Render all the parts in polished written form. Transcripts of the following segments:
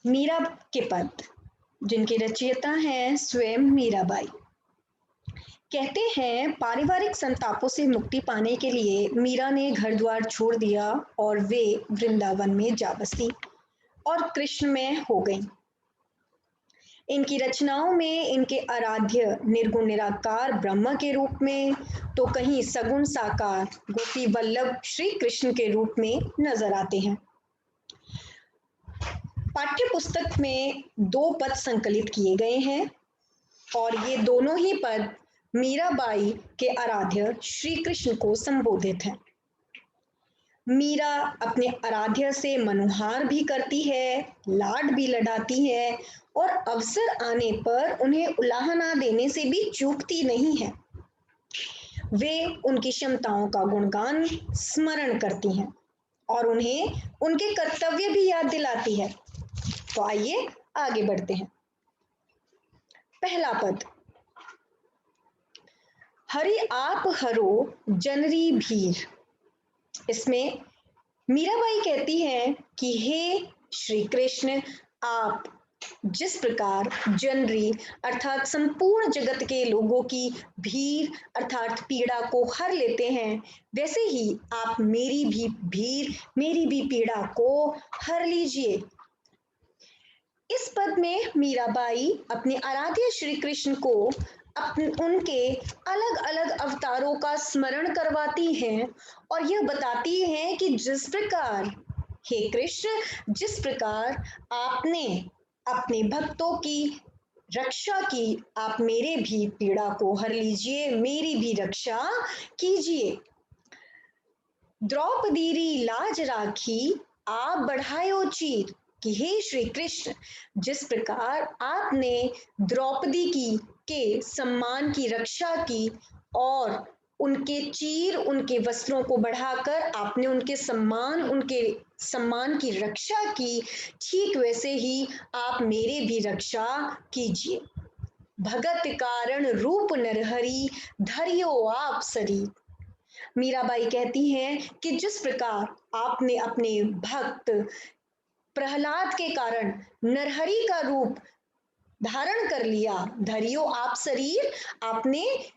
मीरा के पद, जिनके रचयिता हैं स्वयं मीराबाई। कहते हैं पारिवारिक संतापों से मुक्ति पाने के लिए मीरा ने घर द्वार छोड़ दिया और वे वृंदावन में जा बसी और कृष्ण में हो गईं। इनकी रचनाओं में इनके आराध्य निर्गुण निराकार ब्रह्म के रूप में तो कहीं सगुण साकार गोपी वल्लभ श्री कृष्ण के रूप में नजर आते हैं। पाठ्य पुस्तक में 2 पद संकलित किए गए हैं और ये दोनों ही पद मीराबाई के आराध्य श्री कृष्ण को संबोधित हैं। मीरा अपने आराध्य से मनुहार भी करती है, लाड भी लडाती है और अवसर आने पर उन्हें उलाहना देने से भी चूकती नहीं है। वे उनकी क्षमताओं का गुणगान स्मरण करती हैं और उन्हें उनके कर्तव्य भी याद दिलाती है। तो आइए आगे बढ़ते हैं। पहला पद, हरि आप हरो जनरी भीर। इसमें मीराबाई कहती हैं कि हे श्री कृष्ण, आप जिस प्रकार जनरी अर्थात संपूर्ण जगत के लोगों की भीड़ अर्थात पीड़ा को हर लेते हैं, वैसे ही आप मेरी भी भीड़ मेरी भी पीड़ा को हर लीजिए। इस पद में मीराबाई अपने आराध्य श्री कृष्ण को उनके अलग अलग अवतारों का स्मरण करवाती हैं और यह बताती हैं कि जिस प्रकार हे कृष्ण, जिस प्रकार आपने अपने भक्तों की रक्षा की, आप मेरे भी पीड़ा को हर लीजिए, मेरी भी रक्षा कीजिए। द्रौपदी री लाज राखी, आप बढ़ायो चीर। कि हे श्री कृष्ण, जिस प्रकार आपने द्रौपदी की के सम्मान की रक्षा की और उनके चीर उनके वस्त्रों को बढ़ाकर आपने उनके सम्मान की रक्षा की, ठीक वैसे ही आप मेरे भी रक्षा कीजिए। भगत कारण रूप नरहरि, धरियो आप शरीर। मीराबाई कहती हैं कि जिस प्रकार आपने अपने भक्त प्रहलाद के कारण नरहरि का रूप धारण कर लिया, धरियो आप शरीर, आपने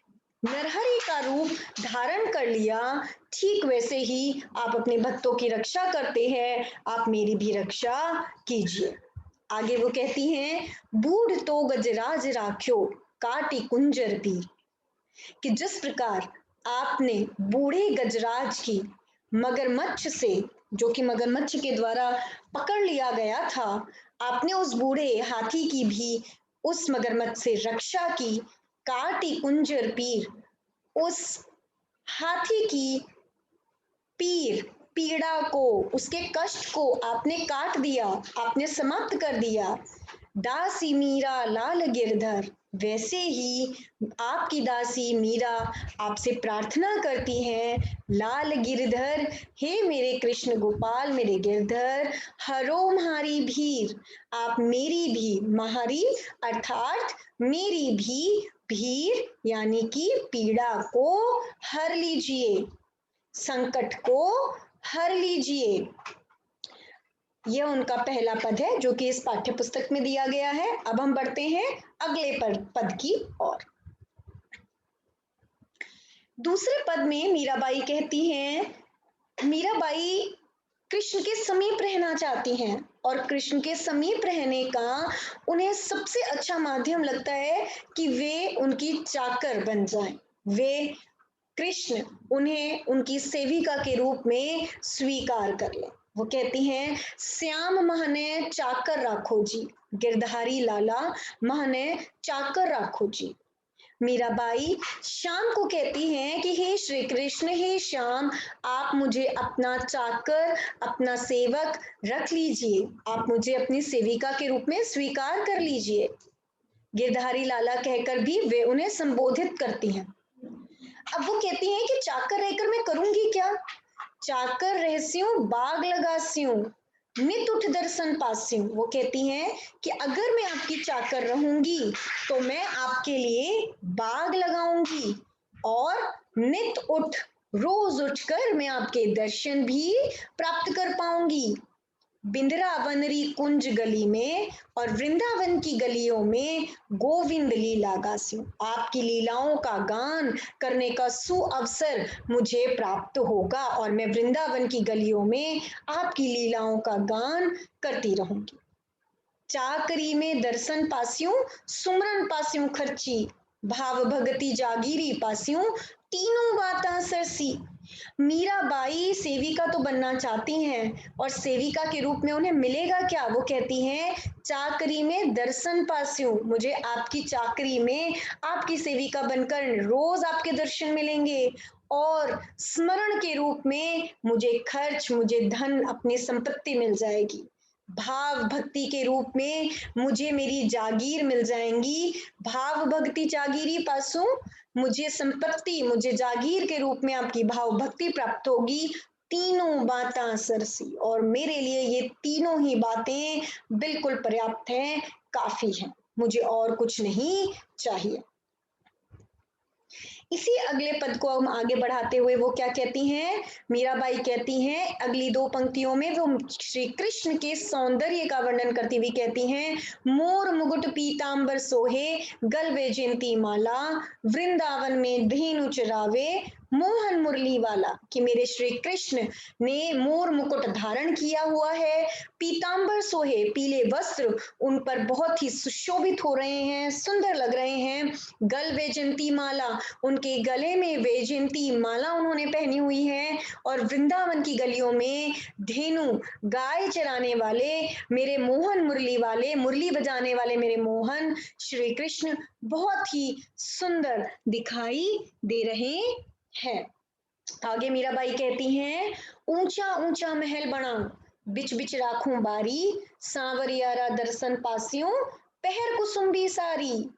नरहरि का रूप धारण कर लिया, ठीक वैसे ही आप अपने भक्तों की रक्षा करते हैं, आप मेरी भी रक्षा कीजिए। आगे वो कहती हैं, बूढ़ तो गजराज राख्यो, काटी कुंजर पीर। कि जिस प्रकार आपने बूढ़े गजराज की मगरमच्छ से, जो कि मगरमच्छ के द्वारा पकड़ लिया गया था, आपने उस बूढ़े हाथी की भी उस मगरमच्छ से रक्षा की। काटी कुंजर पीर, उस हाथी की पीड़ा को, उसके कष्ट को आपने काट दिया, आपने समाप्त कर दिया। दासी मीरा लाल गिरधर, वैसे ही आपकी दासी मीरा आपसे प्रार्थना करती है, लाल गिरधर, हे मेरे कृष्ण गोपाल, मेरे गिरधर, हरो म्हारी भीर, आप मेरी भी म्हारी अर्थात मेरी भी भीर यानी कि पीड़ा को हर लीजिए, संकट को हर लीजिए। यह उनका पहला पद है जो कि इस पाठ्य पुस्तक में दिया गया है। अब हम बढ़ते हैं अगले पद की ओर। दूसरे पद में मीराबाई कहती हैं, मीराबाई कृष्ण के समीप रहना चाहती हैं और कृष्ण के समीप रहने का उन्हें सबसे अच्छा माध्यम लगता है कि वे उनकी चाकर बन जाएं, वे कृष्ण उन्हें उनकी सेविका के रूप में स्वीकार कर ले। वो कहती हैं, श्याम महने चाकर राखो जी, गिरधारी लाला महने चाकर राखो जी। मीराबाई श्याम को कहती हैं कि हे श्री कृष्ण, हे श्याम, आप मुझे अपना चाकर, अपना सेवक रख लीजिए, आप मुझे अपनी सेविका के रूप में स्वीकार कर लीजिए। गिरधारी लाला कहकर भी वे उन्हें संबोधित करती हैं। अब वो कहती हैं कि चाकर रहकर मैं करूंगी क्या? चाकर रहस्यूं बाग लगास्यूं, नित उठ दर्शन पास्यूं। वो कहती हैं कि अगर मैं आपकी चाकर रहूंगी तो मैं आपके लिए बाग लगाऊंगी और नित उठ, रोज उठकर मैं आपके दर्शन भी प्राप्त कर पाऊंगी। बिंद्रावनरी कुंज गली में और वृंदावन की गलियों में गोविंद लीला गास्यूं। आपकी लीलाओं का गान करने का सुअवसर मुझे प्राप्त होगा और मैं वृंदावन की गलियों में आपकी लीलाओं का गान करती रहूंगी। चाकरी में दर्शन पास्यूं, सुमरन पास्यूं खर्ची, भाव भगति जागीरी पास्यूं, तीनों बातां सरसी। मीराबाई सेविका तो बनना चाहती हैं और सेविका के रूप में उन्हें मिलेगा क्या? वो कहती हैं चाकरी में दर्शन पास्यूं, मुझे आपकी चाकरी में आपकी सेविका बनकर रोज आपके दर्शन मिलेंगे और स्मरण के रूप में मुझे खर्च, मुझे धन, अपनी संपत्ति मिल जाएगी। भाव भक्ति के रूप में मुझे मेरी जागीर मिल जाएंगी। भाव भक्ति जागीरी पासों मुझे संपत्ति, मुझे जागीर के रूप में आपकी भाव भक्ति प्राप्त होगी। तीनों बातें सरसी, और मेरे लिए ये तीनों ही बातें बिल्कुल पर्याप्त हैं, काफी हैं, मुझे और कुछ नहीं चाहिए। इसी अगले पद को हम आगे बढ़ाते हुए वो क्या कहती हैं? मीराबाई कहती हैं अगली दो पंक्तियों में, वो श्री कृष्ण के सौंदर्य का वर्णन करती हुई कहती हैं, मोर मुकुट पीतांबर सोहे, गल वैजयंती माला, वृंदावन में धेनु चरावे, मोहन मुरली वाला। कि मेरे श्री कृष्ण ने मोर मुकुट धारण किया हुआ है, पीतांबर सोहे, पीले वस्त्र उन पर बहुत ही सुशोभित हो रहे हैं, सुंदर लग रहे हैं। गल वैजयंती माला, उनके गले में वैजयंती माला उन्होंने पहनी हुई है। और वृंदावन की गलियों में धेनु, गाय चराने वाले मेरे मोहन मुरली वाले, मुरली बजाने वाले मेरे मोहन श्री कृष्ण बहुत ही सुंदर दिखाई दे रहे हैं। आगे मीराबाई कहती हैं, ऊंचा ऊंचा महल बना, बिच बिच राखूं बारी, सांवरियारा दर्शन पासियों, पहर कुसुम्बी सारी।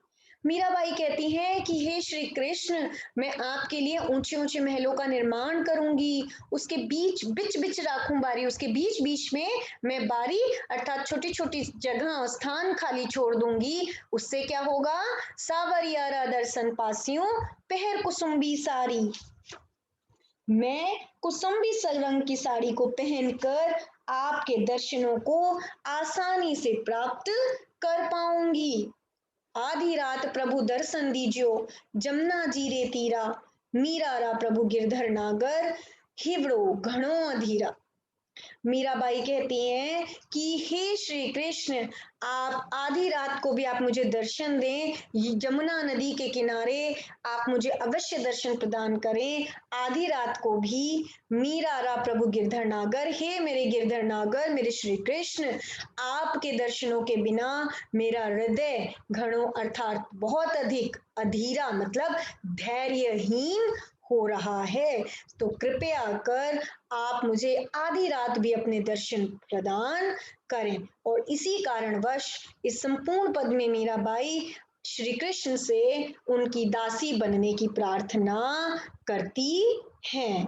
मीराबाई कहती हैं कि हे श्री कृष्ण, मैं आपके लिए ऊंचे ऊंचे महलों का निर्माण करूंगी, उसके बीच बिच बिच राखूं बारी, उसके बीच बीच में मैं बारी अर्थात छोटी छोटी जगह स्थान खाली छोड़ दूंगी। उससे क्या होगा? सावरियारा दर्शन पासियों, पहर कुसुम्बी सारी, मैं कुसुम्बी रंग की साड़ी को पहनकर आपके दर्शनों को आसानी से प्राप्त कर पाऊंगी। आधी रात प्रभु दर्शन दीजियो, जमुना जी रे तीरा, मीरारा प्रभु गिरधर नागर, हिवड़ो घणो अधीरा। मीराबाई कहती हैं कि हे श्री कृष्ण, आप आधी रात को भी आप मुझे दर्शन दें, जमुना नदी के किनारे आप मुझे अवश्य दर्शन प्रदान करें। आधी रात को भी मीरारा प्रभु गिरधर नागर, हे मेरे गिरधर नागर, मेरे श्री कृष्ण, आपके दर्शनों के बिना मेरा हृदय घणों अर्थात बहुत अधिक, अधीरा मतलब धैर्यहीन हो रहा है। तो कृपया कर आप मुझे आधी रात भी अपने दर्शन प्रदान करें। और इसी कारणवश इस संपूर्ण पद में मीराबाई श्री कृष्ण से उनकी दासी बनने की प्रार्थना करती हैं।